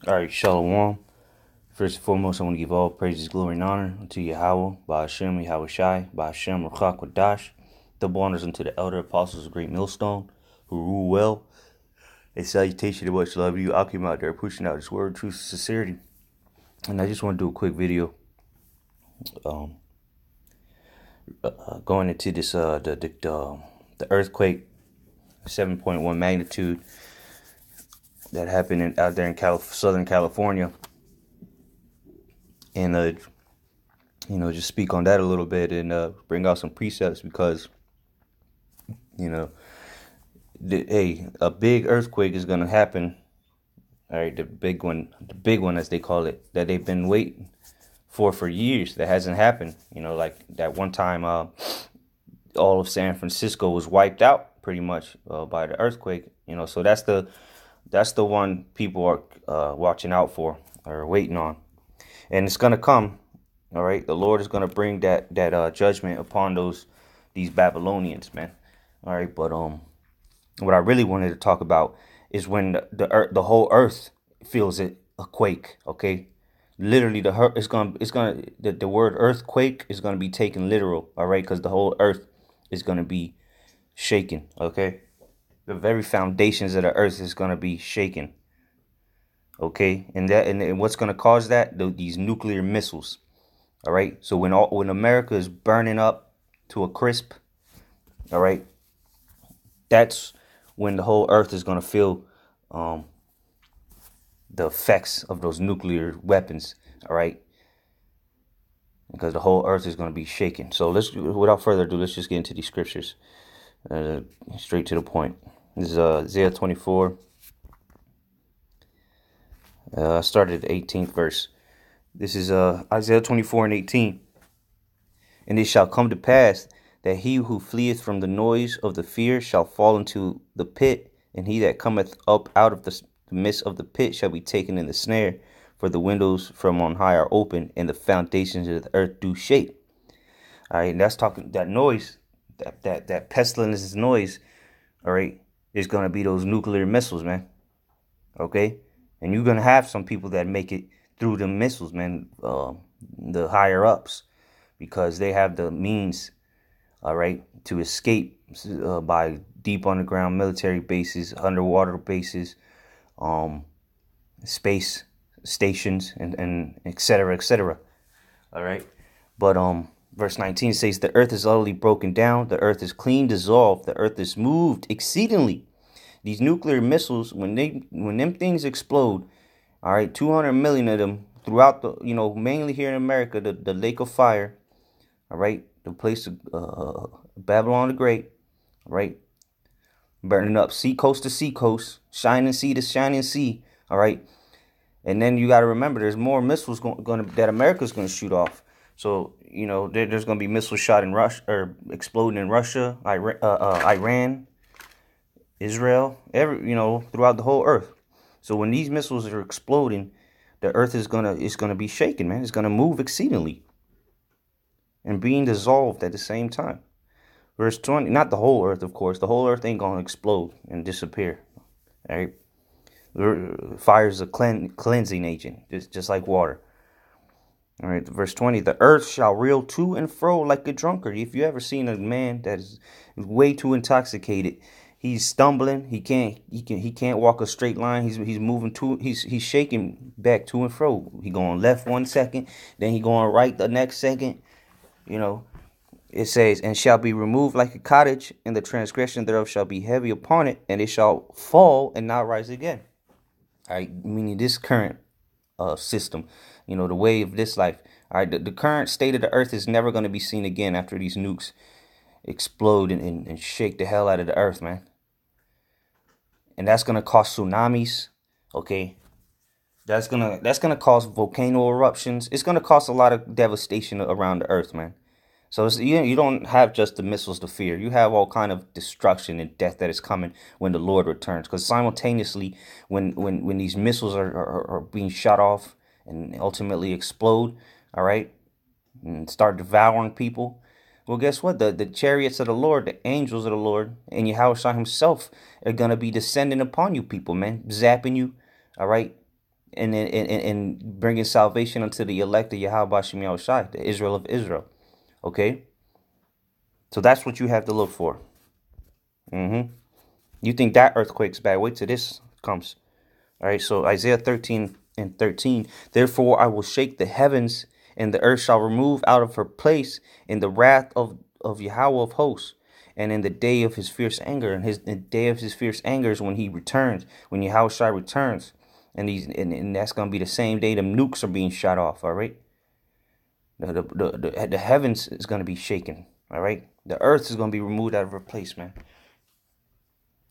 All right, Shalom. First and foremost, I want to give all praises, glory, and honor unto Yahweh, by Hashem, Yahweh Shai, by Hashem, Ruchak, Wadash. Double honors unto the elder apostles of Great Millstone, who rule well. A salutation and much love to you. I came out there pushing out this word, truth, and sincerity. And I just want to do a quick video going into this, the earthquake, 7.1 magnitude that happened out there in Southern California. And just speak on that a little bit and bring out some precepts because, a big earthquake is going to happen. All right, the big one as they call it, that they've been waiting for years, that hasn't happened. Like that one time all of San Francisco was wiped out pretty much by the earthquake. So that's the one people are watching out for or waiting on. And it's going to come. All right, the Lord is going to bring that judgment upon these Babylonians, man. All right, but what I really wanted to talk about is when the whole earth feels it, a quake. Okay, literally the word earthquake is going to be taken literal. All right, because the whole earth is going to be shaken. Okay, the very foundations of the earth is going to be shaken. Okay, and what's going to cause that? These nuclear missiles. All right. So when America is burning up to a crisp, all right, that's when the whole earth is going to feel the effects of those nuclear weapons. All right. Because the whole earth is going to be shaken. So without further ado, let's just get into these scriptures straight to the point. This is Isaiah 24. I started at the 18th verse. This is Isaiah 24 and 18. And it shall come to pass that he who fleeth from the noise of the fear shall fall into the pit, and he that cometh up out of the midst of the pit shall be taken in the snare. For the windows from on high are open, and the foundations of the earth do shake. All right, and that's talking that noise, that pestilence noise. All right, is gonna be those nuclear missiles, man. Okay, and you're gonna have some people that make it through the missiles, man, the higher ups, because they have the means, all right, to escape by deep underground military bases, underwater bases, space stations, and et cetera, et cetera. All right, but verse 19 says, "The earth is utterly broken down, the earth is clean dissolved, the earth is moved exceedingly." These nuclear missiles, when them things explode, all right, 200 million of them throughout the, mainly here in America, the Lake of Fire, all right, the place of Babylon the Great, all right, burning up sea coast to sea coast, shining sea to shining sea, all right. And then you got to remember, there's more missiles that America's going to shoot off. So, there's going to be missiles shot in Russia or exploding in Russia, Iran, Israel, throughout the whole earth. So when these missiles are exploding, the earth is gonna be shaken, man. It's gonna move exceedingly and being dissolved at the same time. Verse 20, not the whole earth, of course. The whole earth ain't gonna explode and disappear. All right. Fire is a cleansing agent, just like water. All right, verse 20, the earth shall reel to and fro like a drunkard. If you ever seen a man that is way too intoxicated, he's stumbling. He can't walk a straight line. He's moving he's shaking back to and fro. He going left 1 second, then he going right the next second. It says, and shall be removed like a cottage, and the transgression thereof shall be heavy upon it, and it shall fall and not rise again. All right, meaning this current system, the way of this life. All right, the current state of the earth is never going to be seen again after these nukes explode and shake the hell out of the earth, man. And that's gonna cause tsunamis. Okay, that's gonna cause volcano eruptions. It's gonna cause a lot of devastation around the earth, man. So you don't have just the missiles to fear. You have all kind of destruction and death that is coming when the Lord returns. Because simultaneously, when these missiles are being shot off and ultimately explode, all right, and start devouring people, well, guess what? The chariots of the Lord, the angels of the Lord, and Yahushua himself are going to be descending upon you people, man, zapping you, all right, and bringing salvation unto the elect of Yahweh Shem Yahushai, the Israel of Israel. Okay, so that's what you have to look for. You think that earthquake's bad? Wait till this comes. All right, so Isaiah 13:13. Therefore I will shake the heavens, and the earth shall remove out of her place in the wrath of Yahweh of hosts, and in the day of his fierce anger. And the day of his fierce anger is when he returns, when Yahushua returns. And that's gonna be the same day the nukes are being shot off. All right, the heavens is gonna be shaken. All right, the earth is gonna be removed out of her place, man.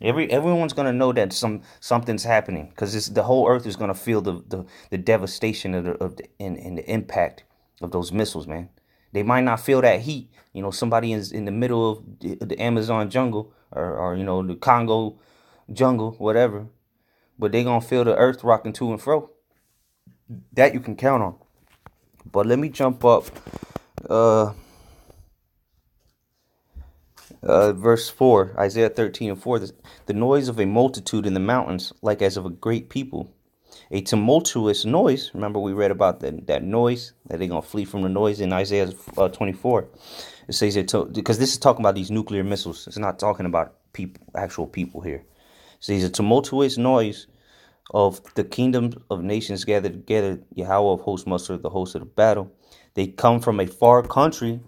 Everyone's gonna know that something's happening, because the whole earth is gonna feel the devastation and the impact of those missiles, man. They might not feel that heat. Somebody is in the middle of the Amazon jungle, or the Congo jungle, whatever. But they gonna feel the earth rocking to and fro. That you can count on. But let me jump up. Verse 4, Isaiah 13:4. The noise of a multitude in the mountains, like as of a great people. A tumultuous noise. Remember, we read about that noise, that they're going to flee from the noise in Isaiah 24. It says it because this is talking about these nuclear missiles. It's not talking about people, actual people here. It says a tumultuous noise of the kingdoms of nations gathered together. Yahweh of hosts muster the host of the battle. They come from a far country,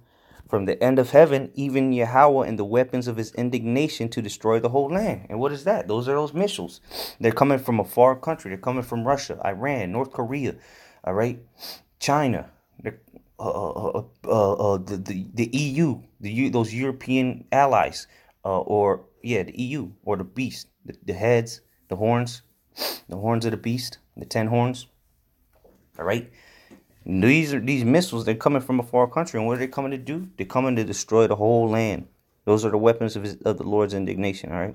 from the end of heaven, even Yahweh and the weapons of his indignation to destroy the whole land. And what is that? Those are those missiles. They're coming from a far country. They're coming from Russia, Iran, North Korea, all right, China, the EU, those European allies, the EU, or the beast, the heads, the horns of the beast, the 10 horns. All right. These missiles, they're coming from a far country, and what are they coming to do? They're coming to destroy the whole land. Those are the weapons of the Lord's indignation. All right,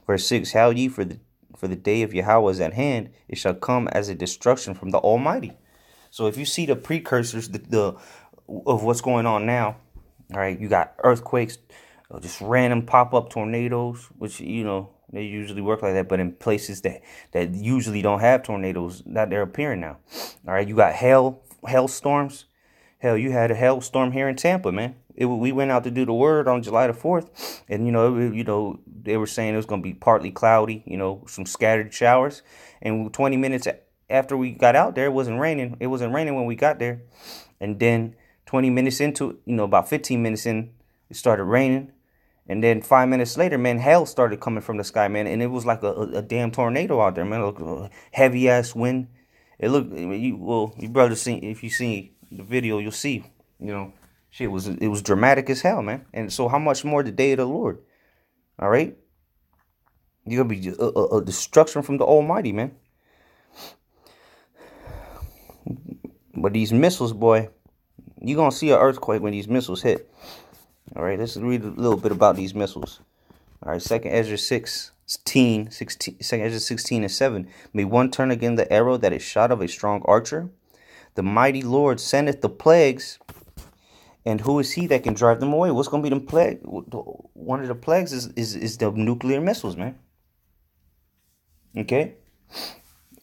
verse 6: Howl ye, for the day of Yahweh is at hand; it shall come as a destruction from the Almighty. So if you see the precursors of what's going on now, all right, you got earthquakes, just random pop-up tornadoes, which they usually work like that, but in places that usually don't have tornadoes, that they're appearing now. All right, you got hailstorms. Hell, you had a hailstorm here in Tampa, man. We went out to do the word on July the 4th, and they were saying it was gonna be partly cloudy, some scattered showers, and 20 minutes after we got out there, it wasn't raining. It wasn't raining when we got there, and then 20 minutes into, about 15 minutes in, it started raining. And then 5 minutes later, man, hail started coming from the sky, man. And it was like a damn tornado out there, man. It looked heavy ass wind. It looked, you brothers see, if you see the video, you'll see, shit it was dramatic as hell, man. And so how much more the day of the Lord? All right. You're going to be a destruction from the Almighty, man. But these missiles, boy, you're going to see an earthquake when these missiles hit. All right, let's read a little bit about these missiles. All right, 2 Ezra 16, 2 Ezra 16:7. May one turn again the arrow that is shot of a strong archer? The mighty Lord sendeth the plagues, and who is he that can drive them away? What's going to be them plague? One of the plagues is the nuclear missiles, man. Okay?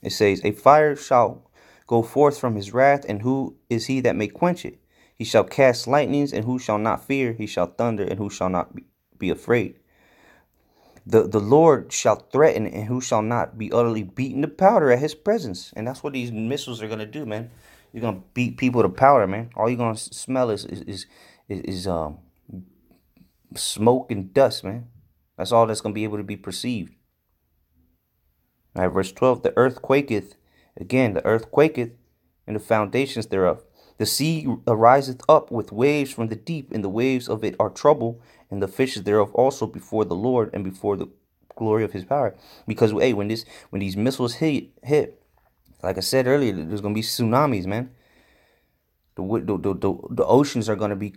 It says, a fire shall go forth from his wrath, and who is he that may quench it? He shall cast lightnings, and who shall not fear? He shall thunder, and who shall not be afraid? The Lord shall threaten, and who shall not be utterly beaten to powder at his presence? And that's what these missiles are going to do, man. You're going to beat people to powder, man. All you're going to smell is smoke and dust, man. That's all that's going to be able to be perceived. All right, verse 12. The earth quaketh. Again, the earth quaketh, and the foundations thereof. The sea ariseth up with waves from the deep, and the waves of it are trouble, and the fishes thereof also before the Lord and before the glory of his power. Because when these missiles hit, like I said earlier, there's gonna be tsunamis, man. The oceans are gonna be.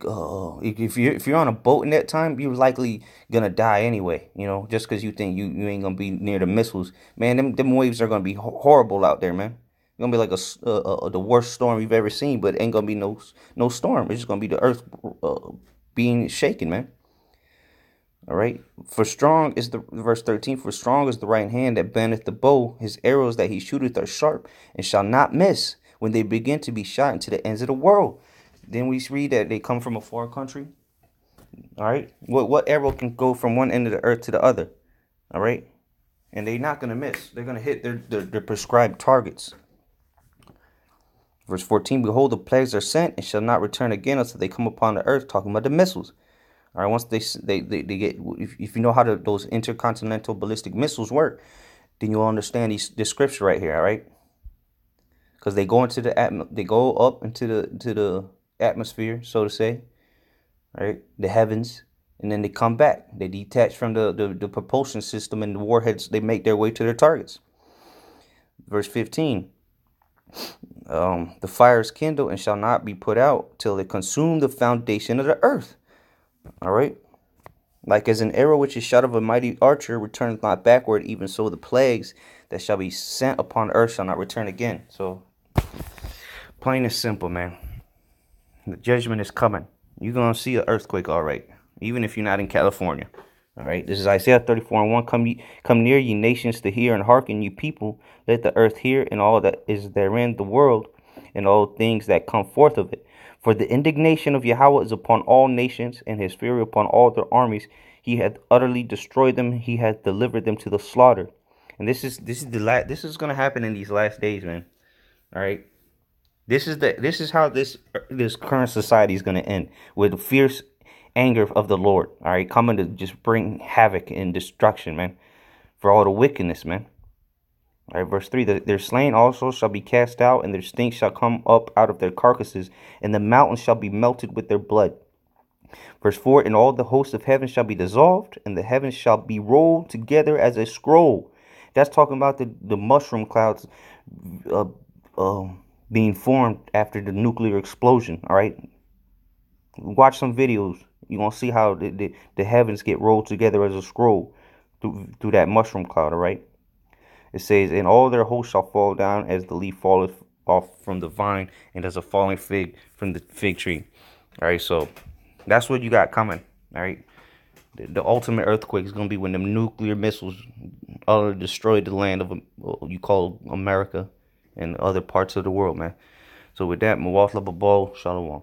If you're on a boat in that time, you're likely gonna die anyway. Just because you think you ain't gonna be near the missiles, man. Them waves are gonna be horrible out there, man. It's gonna be like the worst storm you've ever seen, but it ain't gonna be no storm. It's just gonna be the earth being shaken, man. All right. For strong is the verse 13. For strong is the right hand that bendeth the bow. His arrows that he shooteth are sharp and shall not miss when they begin to be shot into the ends of the world. Then we read that they come from a far country. All right. What arrow can go from one end of the earth to the other? All right. And they're not going to miss. They're going to hit their prescribed targets. Verse 14, behold, the plagues are sent and shall not return again until they come upon the earth, talking about the missiles. All right, once they get, if you know how those intercontinental ballistic missiles work, then you'll understand this scripture right here, all right? Because they go into they go up into the atmosphere, so to say, right? The heavens, and then they come back. They detach from the propulsion system, and the warheads, they make their way to their targets. Verse 15. The fire is kindled and shall not be put out till it consume the foundation of the earth. All right. Like as an arrow which is shot of a mighty archer returns not backward, even so the plagues that shall be sent upon earth shall not return again. So, plain and simple, man. The judgment is coming. You're going to see an earthquake, all right, even if you're not in California. All right, this is Isaiah 34:1. Come near, ye nations, to hear, and hearken, you people. Let the earth hear, and all that is therein, the world, and all things that come forth of it. For the indignation of Yahweh is upon all nations, and his fury upon all their armies. He hath utterly destroyed them. He hath delivered them to the slaughter. And this is going to happen in these last days, man. All right. This is how this current society is going to end, with fierce anger of the Lord. All right, coming to just bring havoc and destruction, man, for all the wickedness, man. All right, verse 3, their slain also shall be cast out, and their stink shall come up out of their carcasses, and the mountains shall be melted with their blood. Verse 4, and all the hosts of heaven shall be dissolved, and the heavens shall be rolled together as a scroll. That's talking about the mushroom clouds being formed after the nuclear explosion. All right, watch some videos. You're going to see how the heavens get rolled together as a scroll through that mushroom cloud, all right? It says, and all their hosts shall fall down as the leaf falleth off from the vine, and as a falling fig from the fig tree. All right, so that's what you got coming, all right? The ultimate earthquake is going to be when the nuclear missiles destroy the land of you call America and other parts of the world, man. So with that, Mawatla Babal, Shalom.